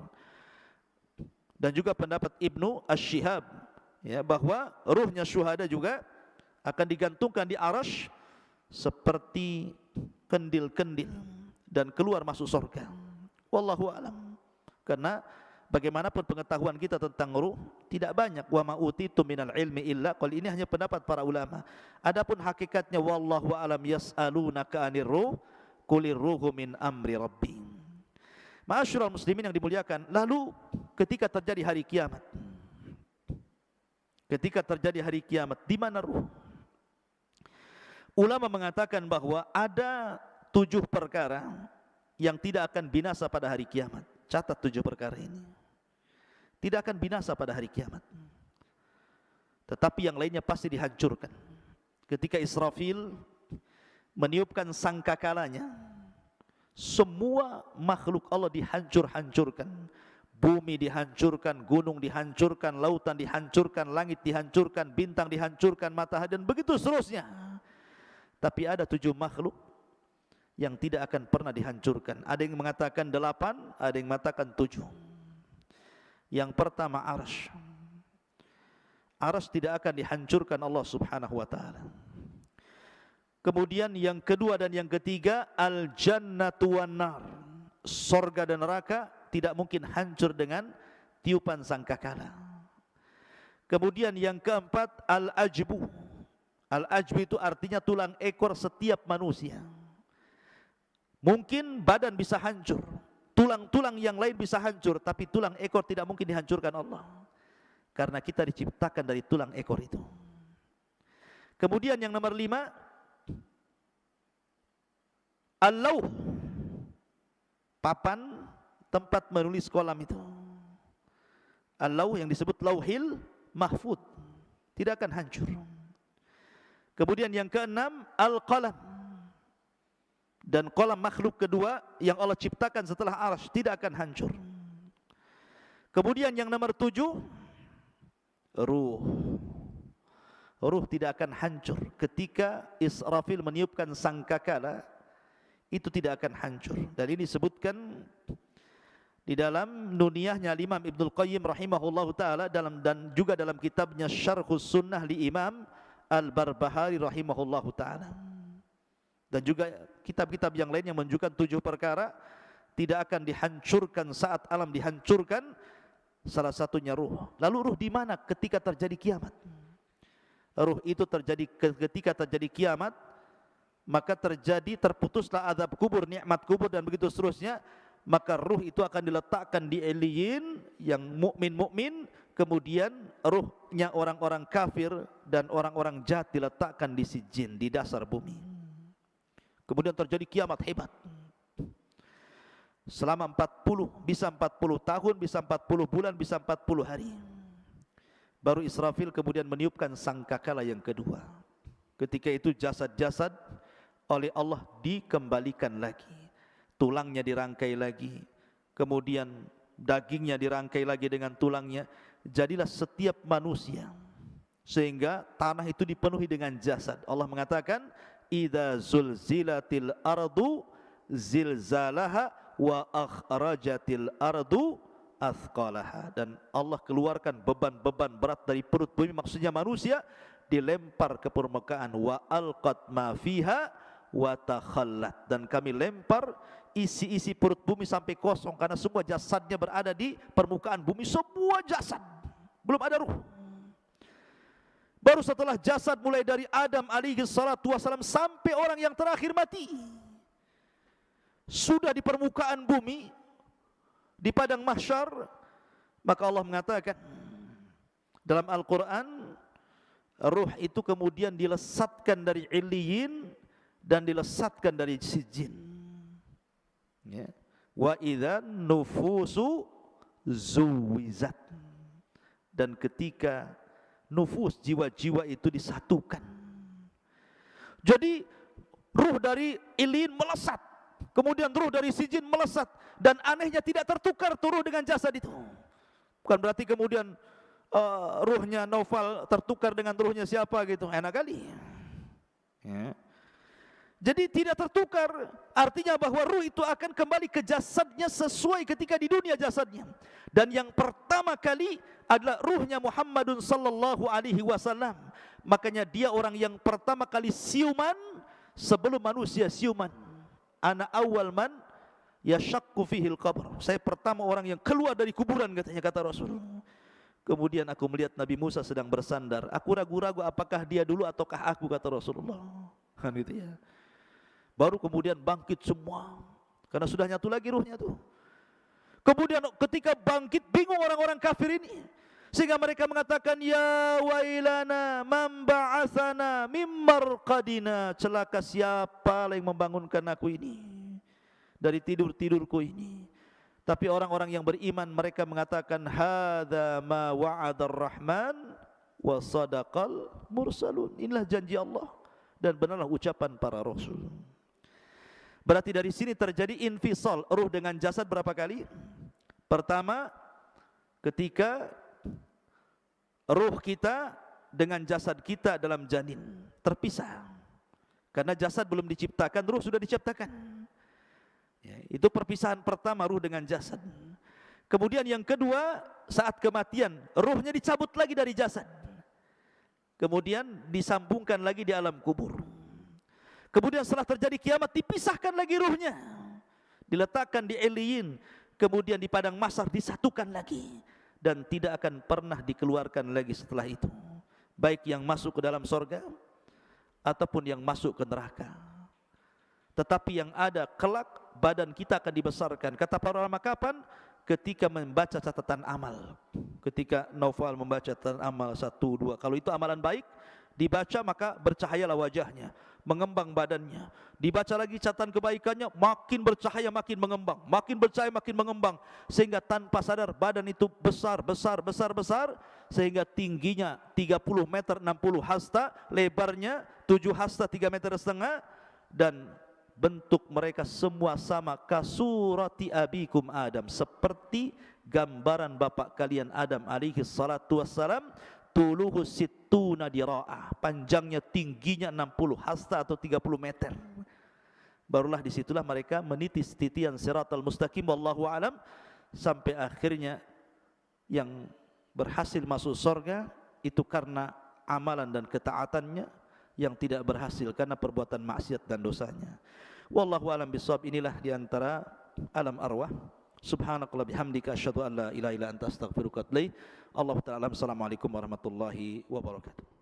Dan juga pendapat Ibnu Ash-Shihab, ya, bahwa ruhnya syuhada juga akan digantungkan di arasy seperti kendil-kendil dan keluar masuk surga. Wallahu a'lam. Karena bagaimanapun pengetahuan kita tentang ruh tidak banyak. Wa ma utitum minal ilmi illa qal. Ini hanya pendapat para ulama. Adapun hakikatnya wallahu a'lam, yas'alunaka 'anir ruh qulir ruhu min amri rabbi. Ma'asyiral muslimin yang dimuliakan, lalu ketika terjadi hari kiamat, di mana ruh? Ulama mengatakan bahwa ada 7 perkara yang tidak akan binasa pada hari kiamat. Catat 7 perkara ini. Tidak akan binasa pada hari kiamat. Tetapi yang lainnya pasti dihancurkan. Ketika Israfil meniupkan sangkakalanya, semua makhluk Allah dihancur-hancurkan. Bumi dihancurkan, gunung dihancurkan, lautan dihancurkan, langit dihancurkan, bintang dihancurkan, matahari, dan begitu seterusnya. Tapi ada 7 makhluk yang tidak akan pernah dihancurkan. Ada yang mengatakan 8, ada yang mengatakan 7. Yang pertama arsy. Arsy tidak akan dihancurkan Allah Subhanahu wa taala. Kemudian yang kedua dan yang ketiga, al-jannatu wan nar. Surga dan neraka tidak mungkin hancur dengan tiupan sangkakala. Kemudian yang keempat, al-ajbu. Al-ajbu itu artinya tulang ekor setiap manusia. Mungkin badan bisa hancur, tulang-tulang yang lain bisa hancur, tapi tulang ekor tidak mungkin dihancurkan Allah. Karena kita diciptakan dari tulang ekor itu. Kemudian yang nomor 5, al-lauh. Papan tempat menulis kolam itu. Al-lauh yang disebut lauhil mahfud, tidak akan hancur. Kemudian yang keenam, al-qalam. Dan kolam makhluk kedua yang Allah ciptakan setelah arsy tidak akan hancur. Kemudian yang nomor 7, ruh. Ruh tidak akan hancur. Ketika Israfil meniupkan sangkakala, itu tidak akan hancur. Dan ini disebutkan di dalam nuniyahnya Imam Ibnul Qayyim rahimahullahu taala dan juga dalam kitabnya Syarhus Sunnah li Imam Al-Barbahari rahimahullahu taala. Dan juga kitab-kitab yang lain yang menunjukkan 7 perkara tidak akan dihancurkan saat alam dihancurkan. Salah satunya ruh. Lalu ruh di mana ketika terjadi kiamat? Ruh itu terjadi ketika terjadi kiamat, maka terputuslah azab kubur, nikmat kubur, dan begitu seterusnya. Maka ruh itu akan diletakkan di Eliyin yang mukmin, kemudian ruhnya orang-orang kafir dan orang-orang jahat diletakkan di Sijin, di dasar bumi. Kemudian terjadi kiamat hebat. Selama 40, bisa 40 tahun, bisa 40 bulan, bisa 40 hari. Baru Israfil kemudian meniupkan sangkakala yang kedua. Ketika itu jasad-jasad oleh Allah dikembalikan lagi. Tulangnya dirangkai lagi, kemudian dagingnya dirangkai lagi dengan tulangnya. Jadilah setiap manusia, sehingga tanah itu dipenuhi dengan jasad. Allah mengatakan, idza zulzilatil ardu zilzalaha wa akhrajatil ardu athqalaha. Dan Allah keluarkan beban-beban berat dari perut bumi, maksudnya manusia, dilempar ke permukaan. Wa alqat ma fiha wa takhallat. Dan kami lempar isi-isi perut bumi sampai kosong, karena semua jasadnya berada di permukaan bumi. Semua jasad, belum ada ruh. Baru setelah jasad mulai dari Adam alaihi salatu wassalam sampai orang yang terakhir mati, sudah di permukaan bumi, di padang mahsyar, maka Allah mengatakan dalam Al-Quran, ruh itu kemudian dilesatkan dari Iliyin dan dilesatkan dari Sijin. Ya. Wa idza nufusu zuwizat. Dan ketika nufus, jiwa-jiwa itu disatukan. Jadi ruh dari Iliyin melesat, kemudian ruh dari Sijin melesat, dan anehnya tidak tertukar tuh ruh dengan jasad itu. Bukan berarti kemudian ruhnya Naufal tertukar dengan ruhnya siapa gitu, enak kali. Ya. Jadi tidak tertukar, artinya bahwa ruh itu akan kembali ke jasadnya sesuai ketika di dunia jasadnya. Dan yang pertama kali adalah ruhnya Muhammadun sallallahu alaihi wasallam. Makanya dia orang yang pertama kali siuman sebelum manusia siuman. Ana awal man yashaqqu fihil qabr. Saya pertama orang yang keluar dari kuburan, katanya, kata Rasul. Kemudian aku melihat Nabi Musa sedang bersandar. Aku ragu-ragu apakah dia dulu ataukah aku, kata Rasulullah. Kan gitu ya. Baru kemudian bangkit semua, karena sudah nyatu lagi ruhnya tuh. Kemudian ketika bangkit, bingung orang-orang kafir ini. Sehingga mereka mengatakan, ya wailana man ba'atsana mim marqadina, celaka siapa yang membangunkan aku ini dari tidur-tidurku ini. Tapi orang-orang yang beriman mereka mengatakan, hadza ma wa'adar rahman wa sadaqal mursalun. Inilah janji Allah dan benarlah ucapan para rasul. Berarti dari sini terjadi infisal ruh dengan jasad berapa kali? Pertama, ketika ruh kita dengan jasad kita dalam janin terpisah. Karena jasad belum diciptakan, ruh sudah diciptakan. Ya, itu perpisahan pertama, ruh dengan jasad. Kemudian yang kedua, saat kematian, ruhnya dicabut lagi dari jasad. Kemudian disambungkan lagi di alam kubur. Kemudian setelah terjadi kiamat, dipisahkan lagi ruhnya, diletakkan di Eliyin, kemudian di padang mahsyar disatukan lagi, dan tidak akan pernah dikeluarkan lagi setelah itu, baik yang masuk ke dalam sorga ataupun yang masuk ke neraka. Tetapi yang ada kelak, badan kita akan dibesarkan. Kata para ulama, kapan? Ketika membaca catatan amal. Ketika Naufal membaca catatan amal 1, 2, kalau itu amalan baik dibaca, maka bercahayalah wajahnya, mengembang badannya. Dibaca lagi catatan kebaikannya, makin bercahaya, makin mengembang, makin bercahaya, makin mengembang, sehingga tanpa sadar badan itu besar, sehingga tingginya 30 meter 60 hasta, lebarnya 7 hasta 3,5 meter, dan bentuk mereka semua sama, kasurati abikum Adam, seperti gambaran bapak kalian Adam alaihi salatu wassalam. Tuluhu sittuna dira'ah, panjangnya tingginya 60 hasta atau 30 meter. Barulah disitulah mereka menitis titian siratal mustaqim, wallahu alam, sampai akhirnya yang berhasil masuk surga itu karena amalan dan ketaatannya, yang tidak berhasil karena perbuatan maksiat dan dosanya. Wallahu alam bisawab. Inilah diantara alam arwah. Subhanakallah bihamdika asyhadu an la ilaha illa anta astaghfiruka wa atubu ilaik. Allahu ta'ala. Assalamualaikum warahmatullahi wabarakatuh.